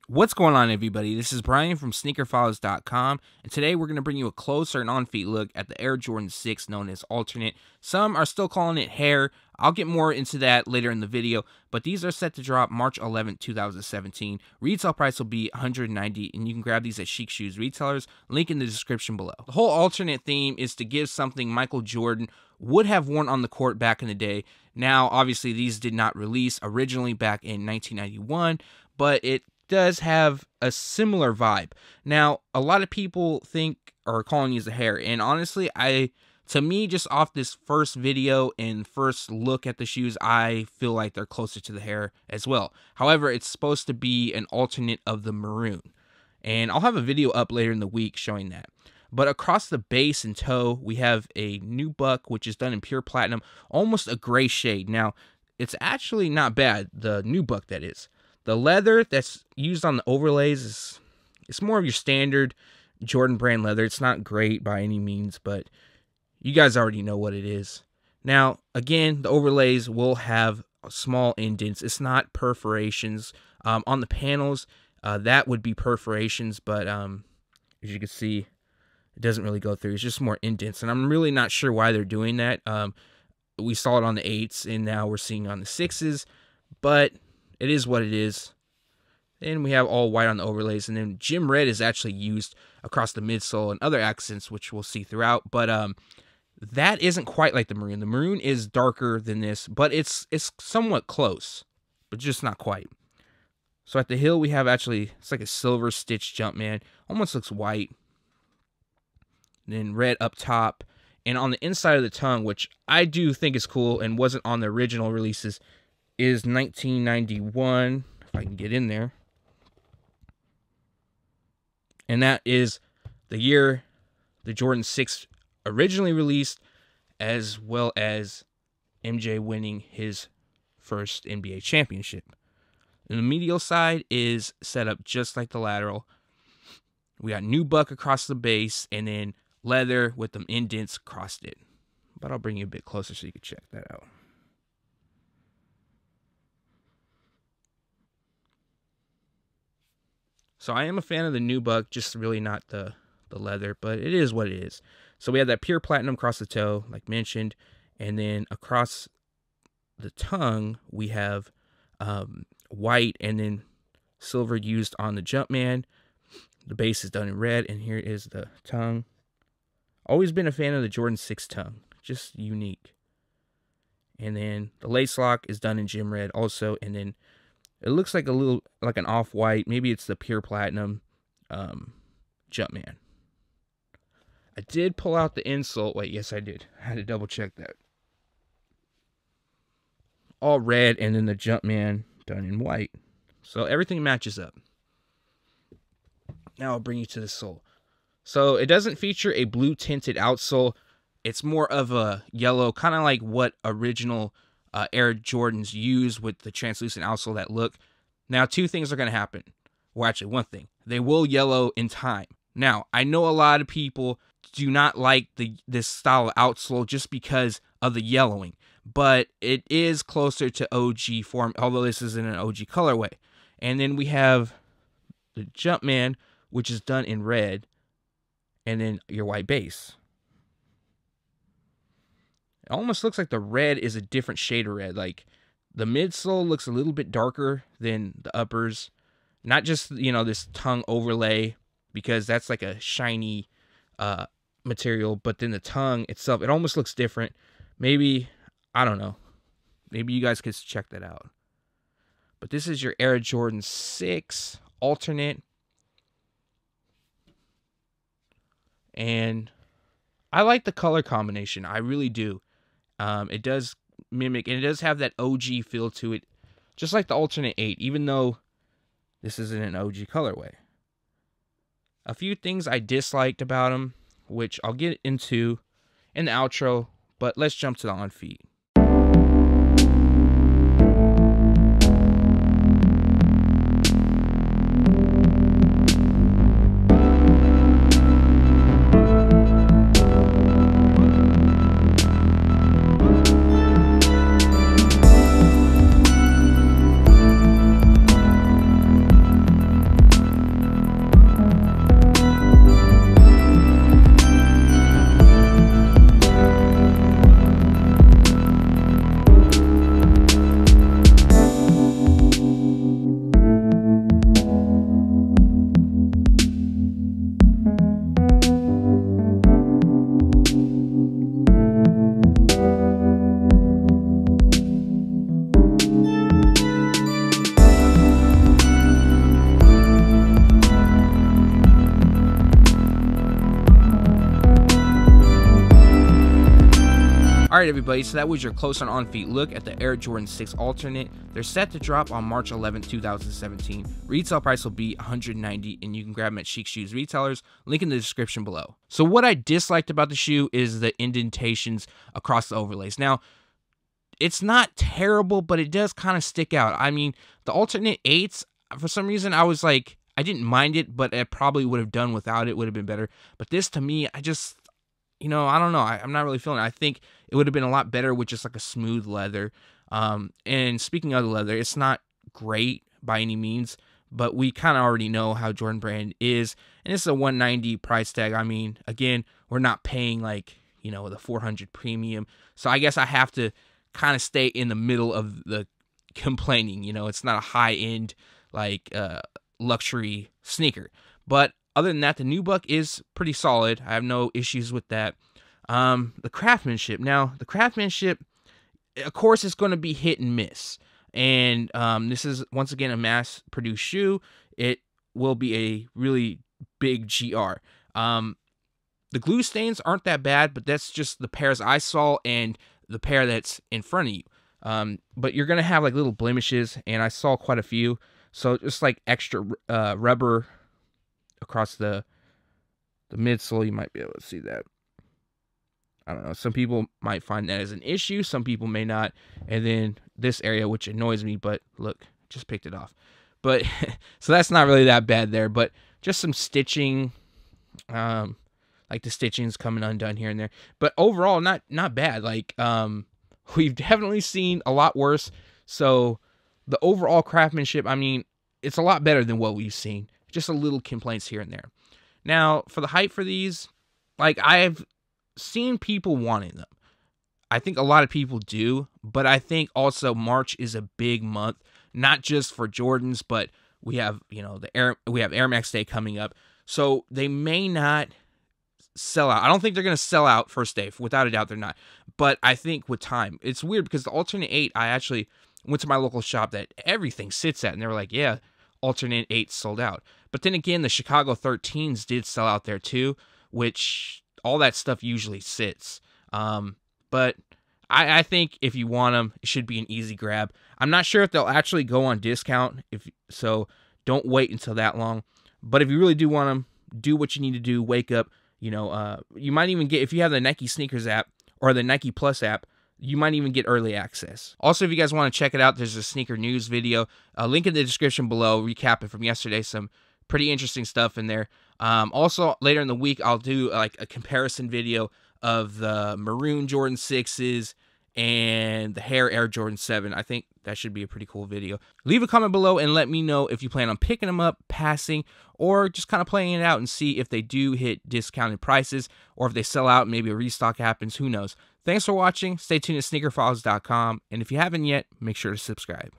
What's going on, everybody? This is Brian from SneakerFiles.com, and today we're going to bring you a closer and on-feet look at the Air Jordan 6 known as Alternate. Some are still calling it Hair. I'll get more into that later in the video, but these are set to drop March 11, 2017. Retail price will be $190, and you can grab these at Chic Shoes retailers. Link in the description below. The whole Alternate theme is to give something Michael Jordan would have worn on the court back in the day. Now, obviously, these did not release originally back in 1991, but it does have a similar vibe. Now, a lot of people think or are calling these a Hair, and honestly, to me, just off this first video and first look at the shoes, I feel like they're closer to the Hair as well. However, it's supposed to be an alternate of the maroon, and I'll have a video up later in the week showing that. But across the base and toe, we have a nubuck, which is done in pure platinum, almost a gray shade. Now, it's actually not bad, the nubuck that is. The leather that's used on the overlays it's more of your standard Jordan brand leather. It's not great by any means, but you guys already know what it is. Now, again, the overlays will have small indents. It's not perforations. On the panels, that would be perforations, but as you can see, it doesn't really go through. It's just more indents, and I'm really not sure why they're doing that. We saw it on the 8s, and now we're seeing it on the 6s, but it is what it is. And we have all white on the overlays, and then gym red is actually used across the midsole and other accents, which we'll see throughout. But that isn't quite like the maroon. The maroon is darker than this, but it's somewhat close, but just not quite. So at the heel, we have it's like a silver stitch Jumpman. Almost looks white. And then red up top. And on the inside of the tongue, which I do think is cool and wasn't on the original releases, is 1991, if I can get in there. And that is the year the Jordan 6 originally released, as well as MJ winning his first NBA championship. And the medial side is set up just like the lateral. We got nubuck across the base, and then leather with them indents across it. But I'll bring you a bit closer so you can check that out. So I am a fan of the nubuck, just really not the leather, but it is what it is. So we have that pure platinum across the toe, like mentioned, and then across the tongue, we have white and then silver used on the Jumpman. The base is done in red, and here is the tongue. Always been a fan of the Jordan 6 tongue, just unique. And then the lace lock is done in gym red also, and then it looks like like an off-white. Maybe it's the pure platinum Jumpman. I did pull out the insole. Wait, yes, I did. I had to double check that. All red, and then the Jumpman done in white. So everything matches up. Now I'll bring you to the sole. So it doesn't feature a blue tinted outsole. It's more of a yellow, kind of like what original Air Jordans use with the translucent outsole that look. Now, two things are going to happen. Well, actually, one thing. They will yellow in time. Now, I know a lot of people do not like this style of outsole just because of the yellowing, but it is closer to OG form, although this isn't an OG colorway. And then we have the Jumpman, which is done in red, and then your white base. It almost looks like the red is a different shade of red. Like the midsole looks a little bit darker than the uppers. Not just, this tongue overlay, because that's like a shiny material, but then the tongue itself, it almost looks different. Maybe, I don't know. Maybe you guys could check that out. But this is your Air Jordan 6 alternate. And I like the color combination. I really do. It does mimic, and it does have that OG feel to it, just like the alternate 8, even though this isn't an OG colorway. A few things I disliked about them, which I'll get into in the outro, but let's jump to the on feet. everybody, so that was your closer on feet look at the Air Jordan 6 alternate. They're set to drop on March 11, 2017. Retail price will be $190, and you can grab them at Chic Shoes retailers. Link in the description below. So what I disliked about the shoe is the indentations across the overlays. Now, it's not terrible, but it does kind of stick out. I mean, the alternate 8s, for some reason, I was like, I didn't mind it, but I probably would have done without it, would have been better. But this, to me, I just, I don't know. I'm not really feeling it. I think it would have been a lot better with just like a smooth leather. And speaking of the leather, it's not great by any means, but we kind of already know how Jordan Brand is. And it's a $190 price tag. I mean, again, we're not paying like, the $400 premium. So I guess I have to kind of stay in the middle of the complaining. It's not a high-end, like, luxury sneaker. But other than that, the nubuck is pretty solid. I have no issues with that. The craftsmanship. Now, the craftsmanship, of course, is going to be hit and miss. And this is, once again, a mass-produced shoe. It will be a really big GR. The glue stains aren't that bad, but that's just the pairs I saw and the pair that's in front of you. But you're going to have like little blemishes, and I saw quite a few. So just like extra rubber across the midsole, you might be able to see that. I don't know. Some people might find that as an issue. Some people may not. And then this area, which annoys me, but look, just picked it off. But so that's not really that bad there, but just some stitching, like the stitching's coming undone here and there. But overall, not bad. Like, we've definitely seen a lot worse. So the overall craftsmanship, I mean, it's a lot better than what we've seen. Just a little complaints here and there. Now, for the height for these, like, I've seen people wanting them. I think a lot of people do, but I think also March is a big month, not just for Jordans, but we have, we have Air Max Day coming up. So they may not sell out. I don't think they're going to sell out first day. Without a doubt, they're not. But I think with time, it's weird because the alternate 8, I actually went to my local shop that everything sits at, and they were like, yeah, alternate 8 sold out. But then again, the Chicago 13s did sell out there too, which all that stuff usually sits. But I think if you want them, it should be an easy grab. I'm not sure if they'll actually go on discount, so don't wait until that long. But if you really do want them, do what you need to do. Wake up. You might even get, if you have the Nike Sneakers app or the Nike Plus app, you might even get early access. Also, if you guys want to check it out, there's a sneaker news video. Link in the description below, recapping from yesterday. Some pretty interesting stuff in there. Also, later in the week, I'll do like a comparison video of the maroon Jordan 6s and the hair Air Jordan 7. I think that should be a pretty cool video. Leave a comment below and let me know if you plan on picking them up, passing, or just kind of playing it out and see if they do hit discounted prices, or if they sell out, maybe a restock happens, who knows. Thanks for watching. Stay tuned at sneakerfiles.com, and if you haven't yet, make sure to subscribe.